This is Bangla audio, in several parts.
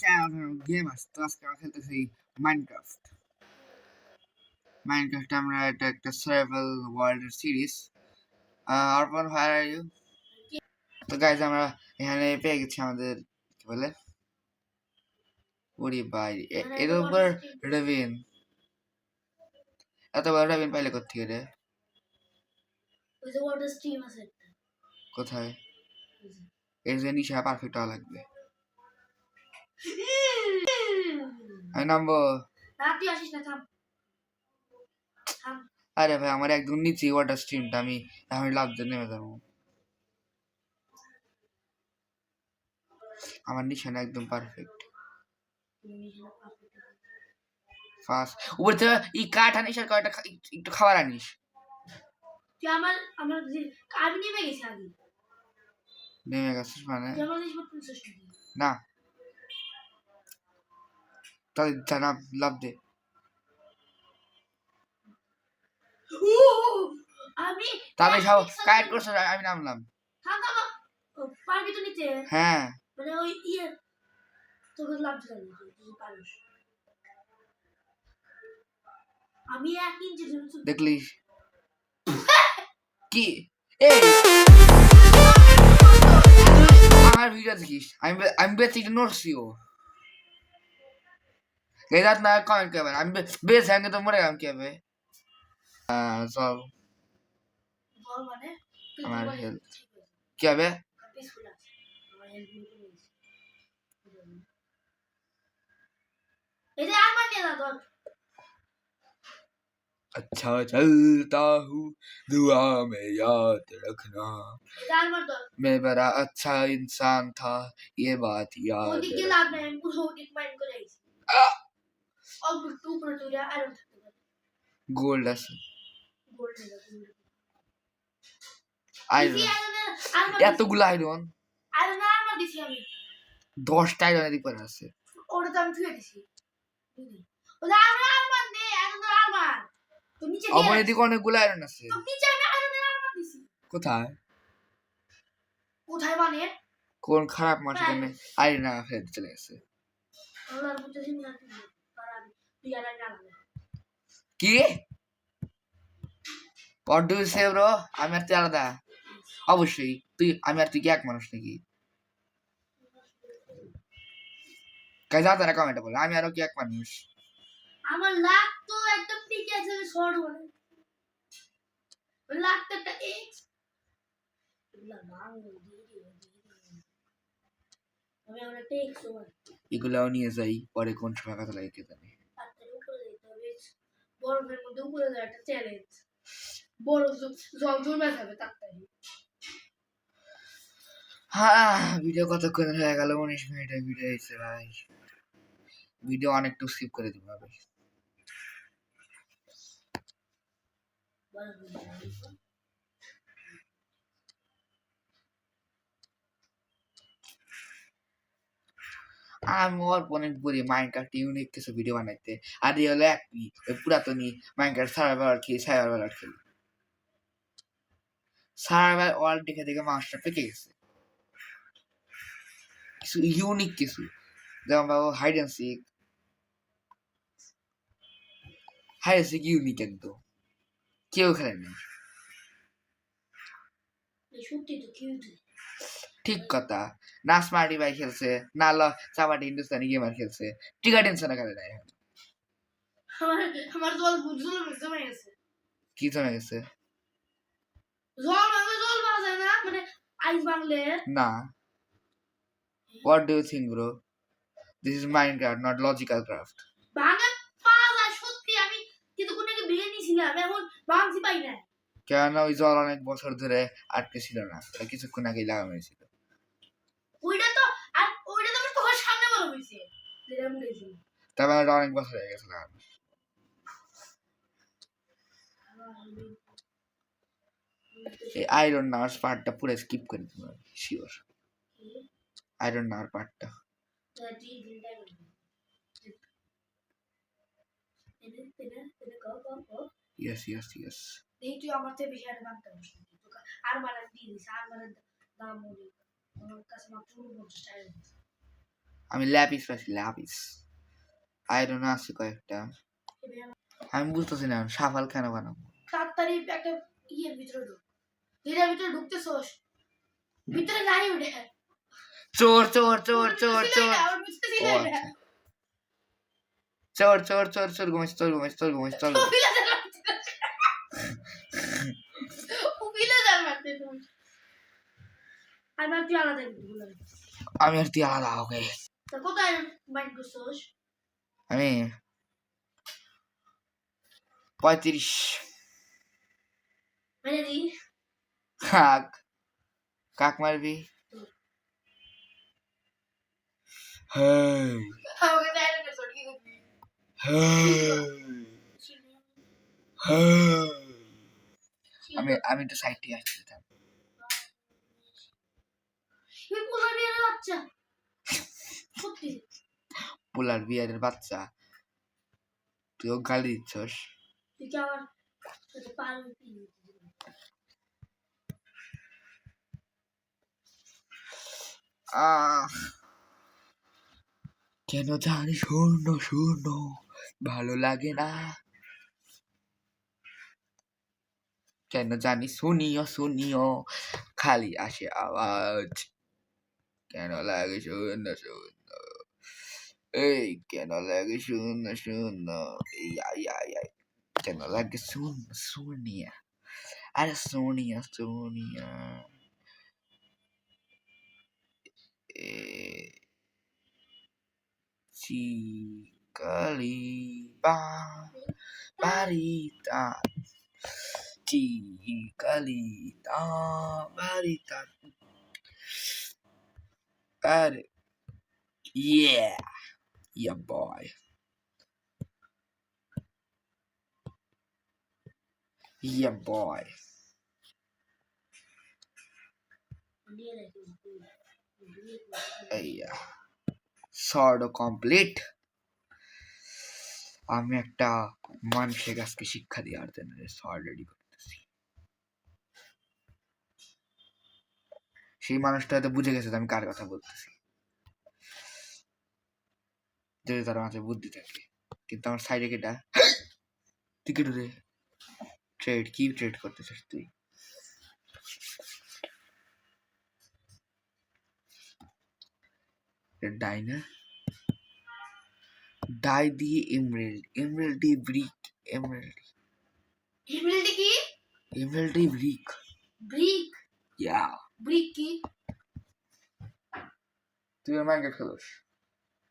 চ্যানেল গেম আছে, তো আজকে আমরা খেলতেছি মাইনক্রাফট। আমরা এটা একটা সার্ভাইভাল ওয়ার্ল্ড সিরিজ। অর্পণ, হাউ আর ইউ? তো গাইজ আমরা এখানে পেয়ে গেছি আমাদের কি বলে ওরে ভাই এর উপর রেভিন। এত বড় রেভিন পাইলে কোথেকে রে? কোথায়? এর যে নিশা পারফেক্ট হওয়া লাগবে। আমি নামবো। আরে ভাই আমার একদম নিচে ওয়াটার স্ট্রিমটা, আমি এখন লাভ দিয়ে নেমে যাবো। আমার নিশানা একদম পারফেক্ট। ফাস্ট উপর থেকে এই কাঠ আনিস আর কয়টা একটু খাবার আনিস। আমি নেমে গেছি আগে। নেমে গেছিস মানে? না তাহলে জানা লাভ দে। আমি তাহলে সব কাইট করছ, আমি নামলাম। পারবি তো নিতে? হ্যাঁ মানে ওই ইয়ে তোকে লাভ দিলাম তুই পারিস। আমি 1 ইঞ্চি দেখলি কি? এই আমার ভিডিও দেখিস, আমি বেশি নড়ছিও গেজাত না কমেন্ট করবেন। আমি বেশ হ্যাঙ্গে তো মরে গেলাম কি হবে? চল মানে আমার হেলথ কি হবে? अच्छा चलता हूँ दुआ में याद रखना मैं बड़ा अच्छा इंसान था, ये बात याद गोल्ड এতগুলো আয়রন 10টা আয়রন এদিক পরে আছে। ওটা তো আমি ছুঁয়ে দিছি। আমার এদিকে অনেকগুলো আয়রন আছে। কোথায় কোথায় মানে কোন খারাপ মানুষ এখানে আয়রন ফেলে চলে গেছে? কি What do you say bro? আমি আর তুই আলাদা? অবশ্যই তুই আমি আর তুই কি এক মানুষ নাকি? কাজা তারা কমেন্টে বল আমি আর কি এক মানুষ? আমার লাখ তো একদম ঠিক আছে, শর্ট বলে লাখ তো একটা এক্স এগুলাও নিয়ে যাই, পরে কোন সময় কাজে লাগে কে জানে। বরফের মধ্যে উপরে যাওয়া একটা চ্যালেঞ্জ। বরফ জল জমে যাবে তাড়াতাড়ি। হ্যাঁ ভিডিও কতক্ষণ হয়ে গেল? 19 মিনিটের ভিডিও হয়েছে ভাই। ভিডিও অনেকটু স্কিপ করে দিব ভাই। আমি অনেক বলি মাইনক্রাফট ইউনিক কিছু ভিডিও বানাইতে, আর এই হলো একই ওই পুরাতনই মাইনক্রাফট সার্ভাইভাল খেলি। সার্ভাইভাল ওয়ার্ল্ড দেখে দেখে মানুষটা পেকে গেছে। কিছু ইউনিক কিছু যেমন বাবু হাইড অ্যান্ড সিক ইউনিক একদম কেউ খেলে না। ঠিক কথা, না স্মার্টি ভাই খেলছে, না চাবাটি হিন্দুস্তানি গেমার খেলছে, টিকা টেনশনে খেলে না। আমার জল জমে গেছে। কি জমে গেছে? জল পাওয়া যায় না, মানে আইস বাংলে না। What do you think bro? This is Minecraft, not logical craft. ভাঙা পাওয়া যায় সত্যি, আমি কিন্তু কোনটাকে ভেঙে নিয়েছিলাম, এখন ভাঙছি পাই না। কেন ওই জল অনেক বছর ধরে আটকে ছিল না, কিছুক্ষণ আগেই লাগানো হয়েছিল। ওইটা তো আমার তোমার সামনে বড় হয়েছে যেটা মুড়েছি, তবে ওটা অনেক বছর হয়ে গেছে লাগানো। এই আয়রন নার্স পার্টটা পুরো স্কিপ করে দিতে হবে শিওর। আয়রন নার পার্টটা ইয়েস এই তুই আমার থেকে বেশি আর মানতে পারছিস না, আর মারান দিয়ে দিস, আর মারান দাম অনেক, আমার কাছে মাত্র 50 টাকা। আমি ল্যাপিস পাইছি, ল্যাপিস। আয়রন আছে কয়েকটা। আমি বুঝতেছি না সাফাল কেন বানাবো। তাড়াতাড়ি একটা ইয়ের ভিতরে ঢুক, এটার ভিতরে ঢুকতেছস, ভিতরে নাই উঠে। চোর চোর চোর চোর চোর। ও আচ্ছা, চোর চোর চোর চোর ঘুমাইছ, চোর ঘুমাইছ, চোর ঘুমাইছ, চোর ঘুমাইছ। আমি আর তুই আলাদা, ওকে। কোথায় বাইক করছস? আমি 35। মানে দি কাক, কাক মারবি? হেই আমাকে ডাইরেক্ট করছস কি করবি? হেই হেই। আমি তো সাইডে আসছি। এই পোলা নিয়ে বাচ্চা সত্যি পোলার বিয়ারের বাচ্চা, তুইও গালি দিচ্ছস। তুই কি আমার সাথে পারবি? কেন জানি শূন্য শূন্য ভালো লাগে না, কেন জানি শুনিও শুনিও খালি আসে আওয়াজ, কেন লাগে শূন্য শূন্য, এই কেন লাগে শূন্য শূন্য, এই আই আই আই, কেন লাগে শূন্য শূন্য, আরে সোনিয়া সোনিয়া, চিকালি বা barita, chikalita barita, are, yeah, yeah boy, yeah boy. Yeah, sort of complete. আমি একটা মানুষের কাছকে শিক্ষা দেওয়ার জন্য সর্ট রেডি করতেছি। সেই মানুষটা হয়তো বুঝে গেছে আমি কার কথা বলতেছি, যদি তার মাঝে বুদ্ধি থাকে। কিন্তু আমার সাইডে কেটা, তুই কেটে রে ট্রেড, কি ট্রেড করতেছিস তুই? ডাই না, ডাই দিয়ে এমরেল্ড, এমরেল্ড দিয়ে ব্রিক, এমরেল্ড, এমএলডি কি? এমরেল্ড দিয়ে ব্রিক, ব্রিক, ইয়া। ব্রিক কি? তুই মাইনক্রাফট খেলোস?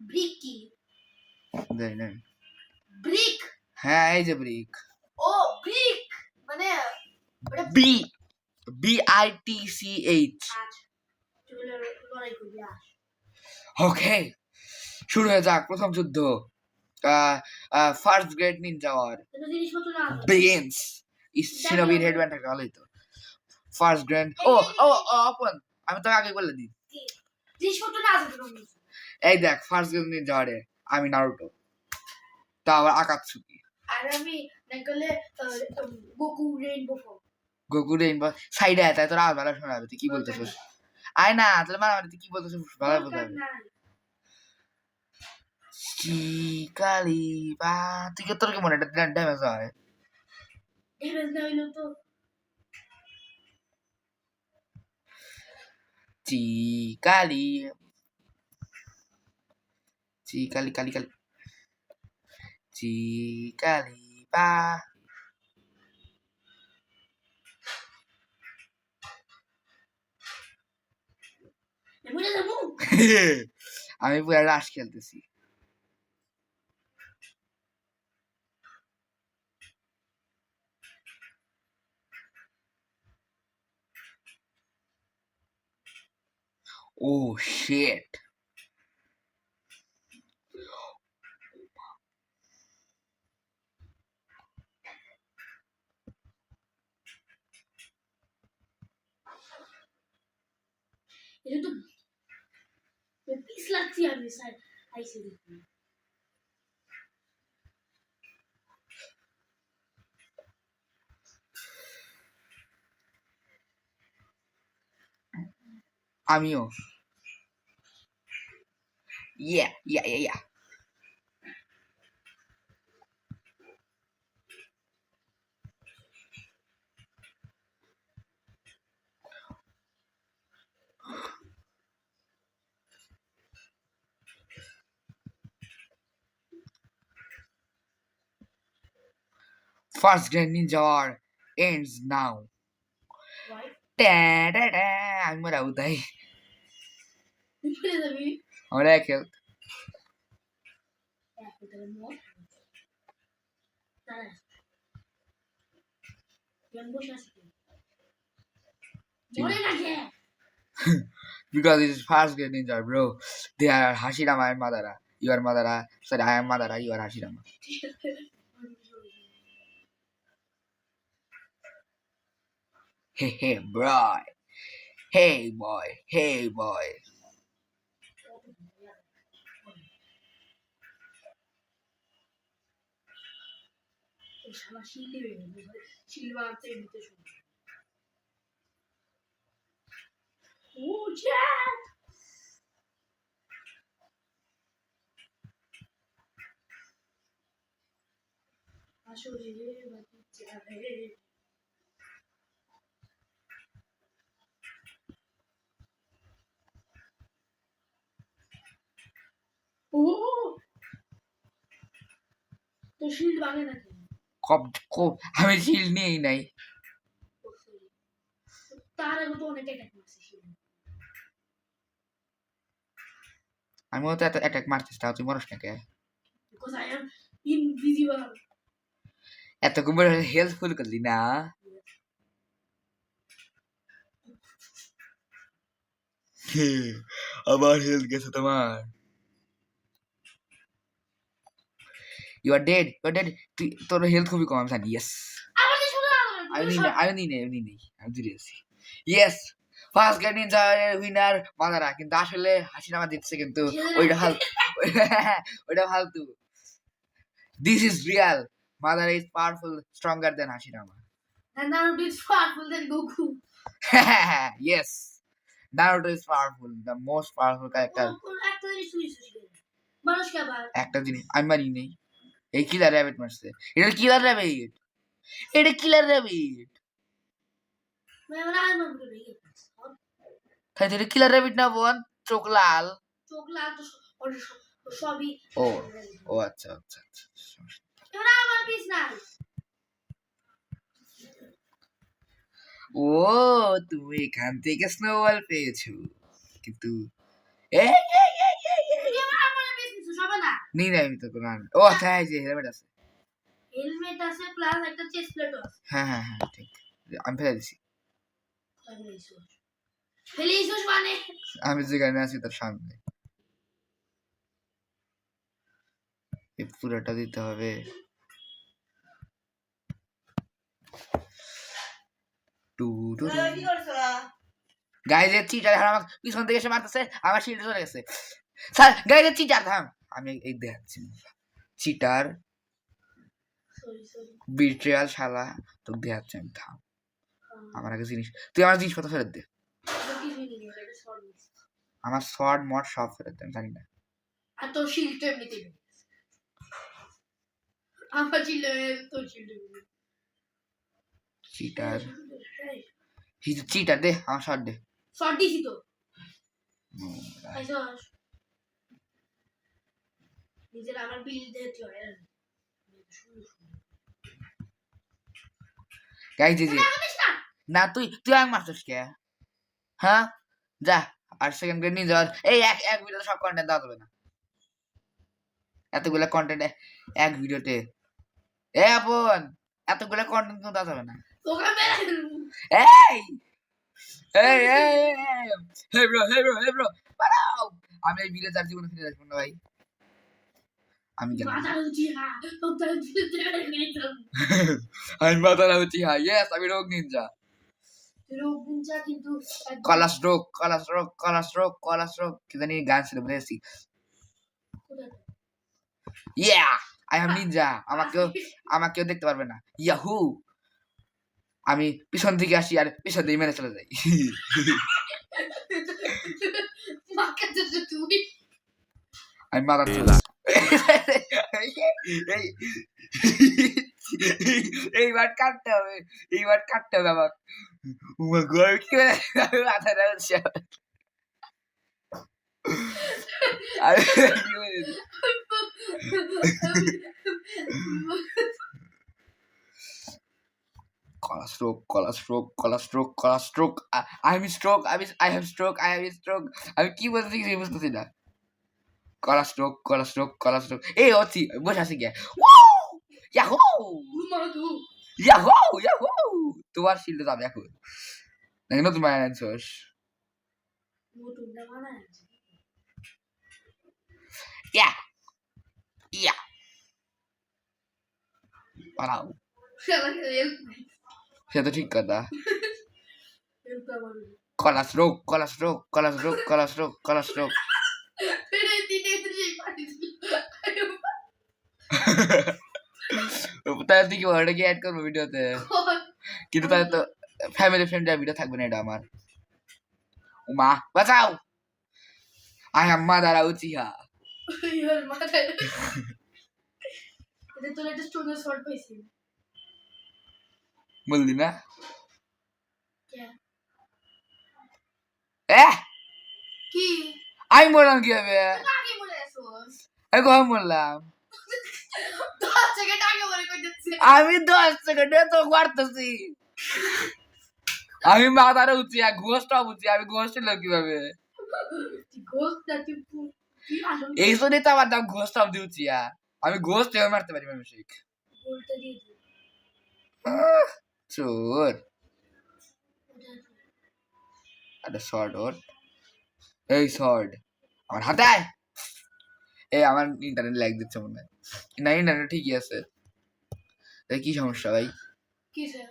ব্রিক কি? জানি না। ব্রিক, হ্যাঁ এই যে ব্রিক। ও ব্রিক মানে বি BITCH। লড়াই করবি আস। ওকে, শুরু হয়ে যাক প্রথম যুদ্ধ। ফার্স্ট গ্রেড নিনজা ওয়ার, জিনিসপত্র না বেগিনস। শিনোবির হেডব্যান্ড থাকে ভালোই তো। ফার্স্ট গ্র্যান্ড, ও ও অপন, আমি তোকে আগে বলে দিই, জিনিসপত্র না আছে তো। এই দেখ ফার্স্ট গ্রেড নিনজা ওয়ারে আমি নারুটো, তা আবার আকাতসুকি, আর আমি নাইকলে গোকু রেইনবো ফল। গোকু রেইনবো সাইডে আয়, তাই তোর আওয়াজ ভালো শোনা যাবে। তুই কি বলতেছিস? আয় না, তাহলে মারামারি, তুই কি বলতেছিস ভালো বোঝা যাবে। চিকালি বা, তুই কি, তোর কি মনে এটা ড্যামেজ হয়? ড্যামেজ না হইলো তো চিকালি চিকালি কালি কালি চিকালি বা। আমি পুরো রাশ খেলতেছি। ও শিট, এটা তো পিস লাগছি আমি স্যার আইসি দেখি। আমিও Yeah. First Grand Ninja War ends now. Why? আমি মরা উদাই বিপরে যাবি আমরা খেল তাহলে মোট তারা জন বসে আছে মরে না কে because it is First Grand Ninja, bro. They are Hashirama and Madara. You are Madara. Sorry, I am Madara. You are Hashirama. Hey, boy. Hey, boy. শালা শিল্ডে শিল্ড বাঁধতে নিতে শুরু ও জ্যাক আসলে বাচ্চা রে ও তো শিল্ড ভাঙে নাকি কব আমি শিল নিয়েই নাই তার আগে তো অনেক অ্যাটাক মারছে শিল্ড আমিও তো এত অ্যাটাক মারতেছি তাও তুই মরস নাকি because I am invisible এত কুমড় হেল্পফুল করলি না আবার হেলথ গেছে তোমার ইউ আর ডেড তুই তোর হেলথ খুবই কম আমি জানি ইয়েস আমাদের শুধু আমি ধীরে আছি yes first grand ninja winner Madara কিন্তু আসলে হাসিনামা জিতছে কিন্তু ওইটা ফালতু this is real Madara is powerful stronger than Hashirama and Naruto is powerful than Goku yes Naruto is powerful the most powerful character একটা জিনিস তুই মানুষকে আবার একটা জিনিস আমি মারি নেই এই কিলার র্যাবিট মারছে এটা কিলার র্যাবিট মানে আর মন করে তাই এটা কিলার র্যাবিট না বোন চোখ লাল তো সবই ও আচ্ছা এবার আমার পিস নাই ও তুমি এখান থেকে স্নোবল পেয়েছো কিন্তু এবার আমার পিস নিছো সবে না নি না আমি তো কোনো ও তাই যে হেলমেট আছে হেলমেট আছে প্লাস একটা চেস্ট প্লেট আছে হ্যাঁ ঠিক আমি ফেলে দিছি ফেলিসোস মানে আমি যেখানে আছি তার সামনে এই পুরোটা দিতে হবে গাইজ এর চিটার আমার পিছন থেকে এসে মারতেছে আমার শিল্ড চলে গেছে স্যার গাইজ এর চিটার থাম আমি এই দেখাচ্ছি চিটার বিট্রিয়াল শালা তো দেখাচ্ছি আমি থাম আমার আগে জিনিস তুই আমার জিনিসপত্র ফেরত দে আমার শর্ট মট সব ফেরত দে আমি জানি না আর তোর শিল্ড তো এমনিতে আমার শিল্ড তোর শিল্ড চিটার চিটার দে আমার শর্ট দে শর্ট দিছি তো নিজের আমার বিল দিতে হয় গাইজ জি না তুই আং মারছিস কে হ্যাঁ যা আর সেকেন্ড গ্রেড নিয়ে যাওয়ার এই এক ভিডিওতে সব কন্টেন্ট দেওয়া যাবে না এতগুলা কন্টেন্ট এক ভিডিওতে আপন এতগুলা কন্টেন্ট কিন্তু দেওয়া যাবে না হে ব্রো পালাও আমি এই ভিডিও চার জীবনে ফিরে আসবো না ভাই আমি গেলাম আমি মাতারা হচ্ছি হ্যাঁ ইয়েস আমি রোগ নিনজা কিন্তু কলাস্ট্রোক কি জানি গান ছিল বুঝেছি ইয়া আই এম নিনজা আমাকেও দেখতে পারবে না ইয়াহু আমি পিছন থেকে আসি আর পিছন দিয়ে মেরে চলে যাই আমি মাথা এইবার কাটতে হবে আমার ঘর কি মাথাটা হচ্ছে আমি কি বলি কলা স্ট্রোক I have stroke আমি কি বলতে চাইছি বুঝতেছি না কলা স্ট্রোক এই অতি বসে আছি গিয়া ইয়াহু তোমার শিল্ড যাবে এখন নাকি নতুন বানায় আনছোস ইয়া ইয়া পালাও সে তো ঠিক কথা কলা স্ট্রোক তাহলে তুই কি ওটা কি অ্যাড করবো ভিডিওতে কিন্তু তাহলে তো ফ্যামিলি ফ্রেন্ডলি ভিডিও থাকবে না এটা আমার মা বাঁচাও আই আম্মা দাঁড়া উচিহা বললি না কি আমি বললাম কি হবে আগে বলে আসোস আমি কখন বললাম 10 সেকেন্ড আগে বলে কইতেছি আমি 10 সেকেন্ডে তো করতেছি আমি মাথারে উচিয়া ঘোষটা বুঝি আমি ঘোষ ছিল কিভাবে ঘোষটা তুই কি আসল এই জন্যই তো আমার নাম ঘোষটা দিউচিয়া আমি ঘোষ টেও মারতে পারি মানসিক বলতে দিয়ে চোর একটা শর্ট ওর এই শর্ট আমার হাতায় এই আমার ইন্টারনেট ল্যাগ দিচ্ছে মনে হয় না ইন্টারনেট ঠিকই আছে কি সমস্যা ভাই কি স্যার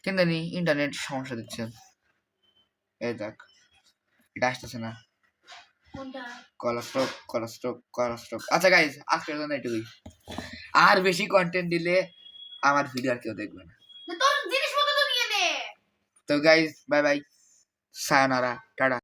কেন জানি ইন্টারনেট সমস্যা দিচ্ছে এই দেখ এটা আসতেছে না কোনটা কলা স্ট্রোক আচ্ছা গাইজ আজকের জন্য এটুকুই আর বেশি কন্টেন্ট দিলে আমার ভিডিও আর কেউ দেখবে না তোর জিনিসপত্র তো নিয়ে নে তো গাইজ বাই বাই সায়োনারা টাটা